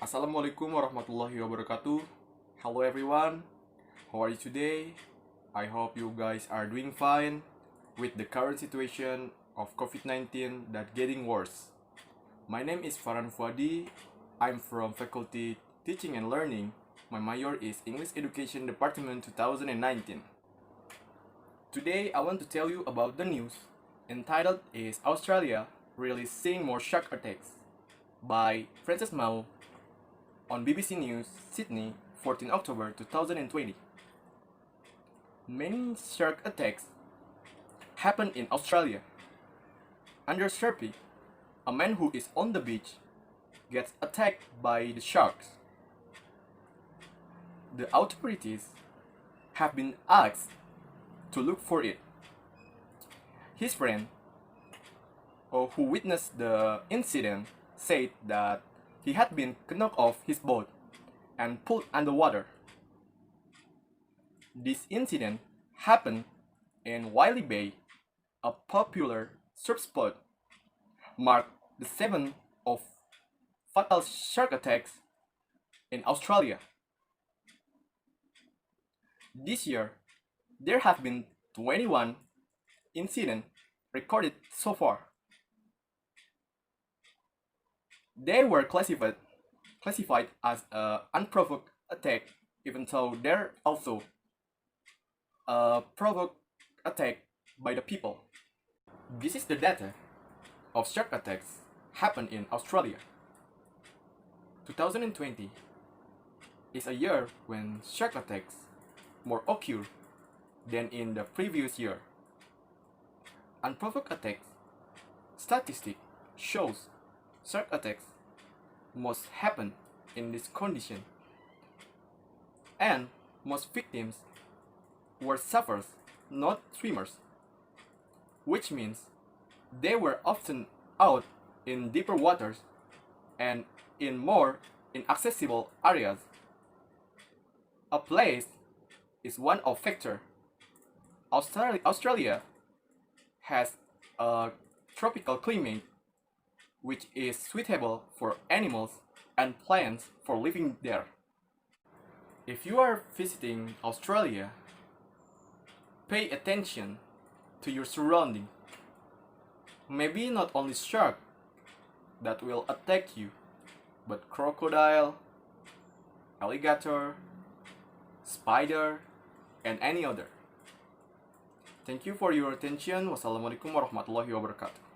Assalamualaikum warahmatullahi wabarakatuh. Hello everyone, how are you today? I hope you guys are doing fine with the current situation of COVID-19 that getting worse. My name is Farhan Fuadi. I'm from Faculty Teaching and Learning. My major is English Education Department 2019. Today I want to tell you about the news entitled is Australia really seeing more shark attacks by Frances Mao on BBC News, Sydney, 14 October 2020. Many shark attacks happened in Australia. Under Sharpie, a man who is on the beach gets attacked by the sharks. The authorities have been asked to look for it. His friend, who witnessed the incident, said that he had been knocked off his boat and pulled underwater. This incident happened in Wiley Bay, a popular surf spot, marked the seventh of fatal shark attacks in Australia. This year, there have been 21 incidents recorded so far. They were classified as an unprovoked attack, even though they're also a provoked attack by the people. This is the data of shark attacks happened in Australia. 2020 is a year when shark attacks more occur than in the previous year. Unprovoked attacks statistic shows shark attacks must happen in this condition, and most victims were surfers, not swimmers, which means they were often out in deeper waters and in more inaccessible areas. A place is one of factor. Australia has a tropical climate which is suitable for animals and plants for living there. If you are visiting Australia, pay attention to your surroundings. Maybe not only shark that will attack you, but crocodile, alligator, spider, and any other. Thank you for your attention. Wassalamualaikum warahmatullahi wabarakatuh.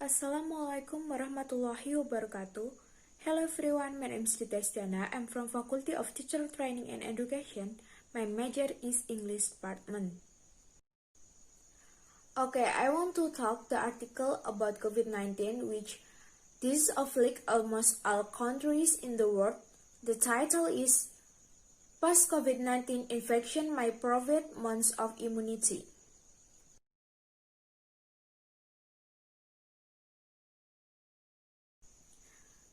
Assalamualaikum warahmatullahi wabarakatuh. Hello everyone, my name is Dita Estiana. I'm from Faculty of Teacher Training and Education. My major is English Department. Okay, I want to talk the article about COVID-19 which this afflict almost all countries in the world. The title is Post-COVID-19 Infection May Provide Months of Immunity.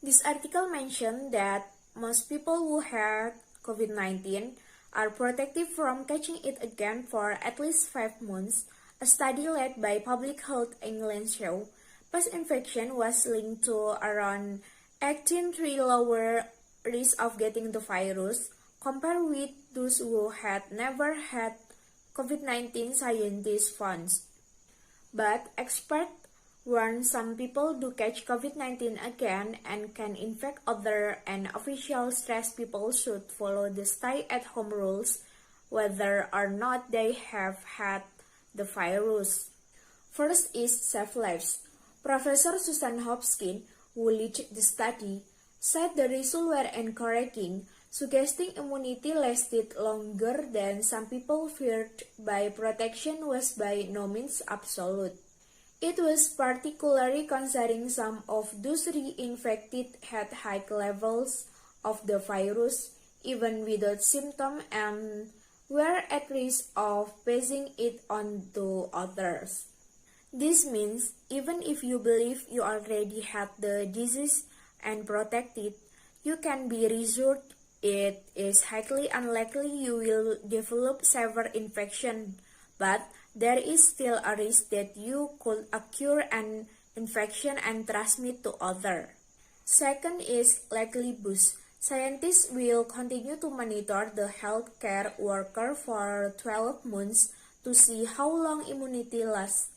This article mentioned that most people who had COVID-19 are protected from catching it again for at least 5 months. A study led by Public Health England showed post-infection was linked to around 18% lower risk of getting the virus compared with those who had never had COVID-19, scientists found. But experts warn some people do catch COVID-19 again and can infect others, and officials stress people should follow the stay-at-home rules whether or not they have had the virus. First is save lives. Professor Susan Hopkins, who led the study, said the results were encouraging, suggesting immunity lasted longer than some people feared, but protection was by no means absolute. It was particularly concerning some of those reinfected had high levels of the virus, even without symptoms, and were at risk of passing it on to others. This means even if you believe you already had the disease and protected, you can be reassured it is highly unlikely you will develop severe infection, but there is still a risk that you could acquire an infection and transmit to others. Second is likely boost. Scientists will continue to monitor the healthcare worker for 12 months to see how long immunity lasts.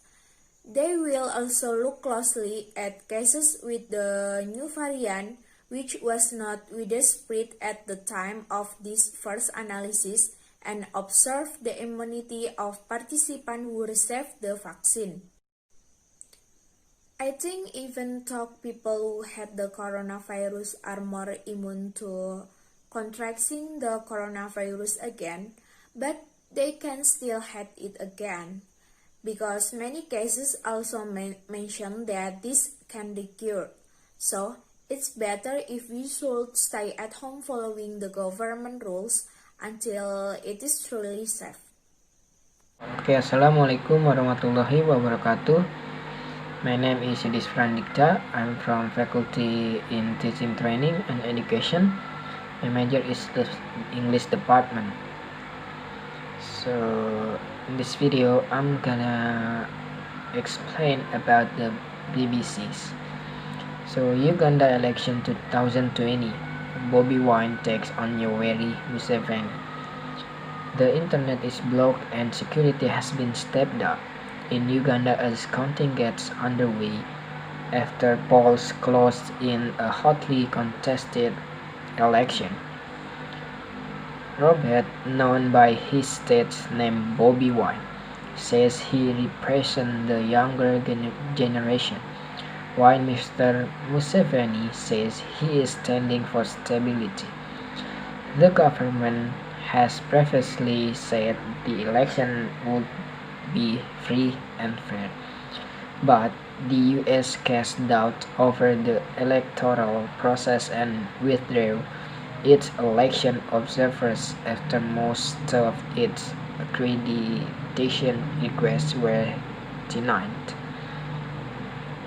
They will also look closely at cases with the new variant, which was not widespread at the time of this first analysis, and observe the immunity of participants who received the vaccine. I think even though people who had the coronavirus are more immune to contracting the coronavirus again, but they can still have it again, because many cases also mention that this can be cured. So, it's better if we should stay at home following the government rules until it is truly safe. Oke, Assalamualaikum warahmatullahi wabarakatuh. My name is Yudis Frandikta. I'm from Faculty in Teaching Training and Education. My major is the English department. So in this video, I'm gonna explain about the BBCs. So Uganda election 2020, Bobi Wine takes on Yoweri Museveni. The internet is blocked and security has been stepped up in Uganda as counting gets underway after polls closed in a hotly contested election. Robert, known by his stage name Bobi Wine, says he represents the younger generation, while Mr. Museveni says he is standing for stability. The government has previously said the election would be free and fair, but the US cast doubt over the electoral process and withdrew its election observers after most of its accreditation requests were denied.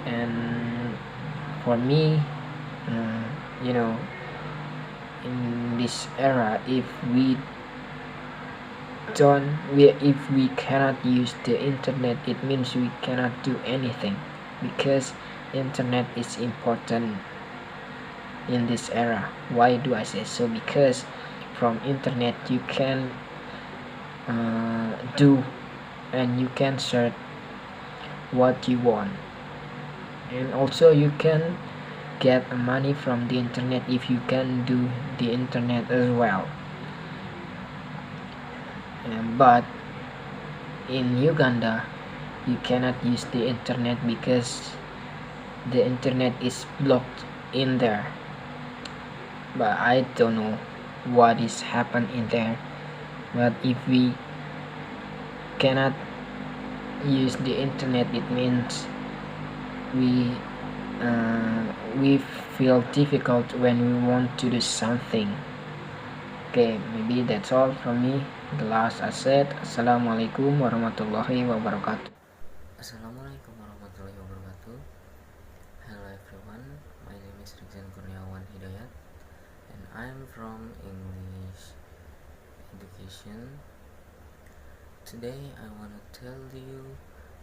And for me, you know, in this era, if we cannot use the internet, it means we cannot do anything, because internet is important in this era. Why do I say so? Because from internet you can do and you can search what you want, and also you can get money from the internet if you can do the internet as well. But in Uganda you cannot use the internet because the internet is blocked in there. But I don't know what is happened in there. But if we cannot use the internet, it means we feel difficult when we want to do something. Okay, maybe that's all from me. The last I said, Assalamualaikum warahmatullahi wabarakatuh. Assalamualaikum warahmatullahi wabarakatuh. Hello everyone, my name is Rizan Kurniawan Hidayat and I'm from English Education. Today I want to tell you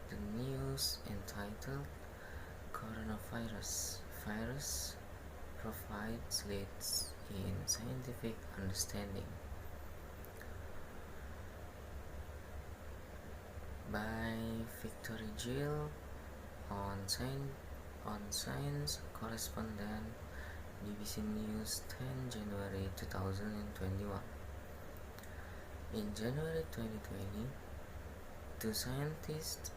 the news entitled Coronavirus Virus Provides Leads in Scientific Understanding by Victory Jill on Science Correspondent, BBC News, 10 January 2021. In January 2020, two scientists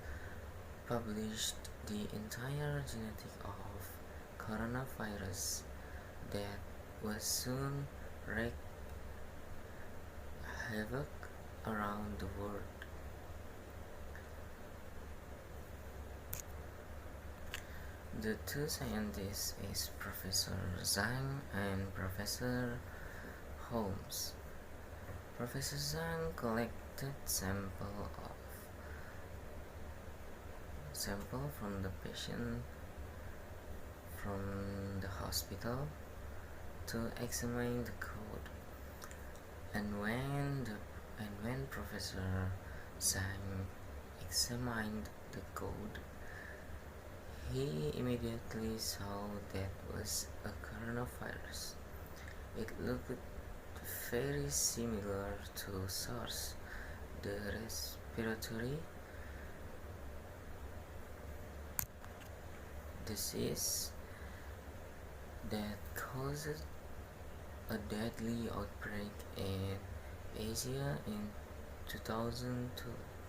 published the entire genetic of coronavirus that will soon wreak havoc around the world. The two scientists is Professor Zhang and Professor Holmes. Professor Zhang collected sample from the patient from the hospital to examine the code, and when Professor Zhang examined the code, He immediately saw that was a coronavirus. It looked very similar to SARS, the respiratory disease that caused a deadly outbreak in Asia in 2002.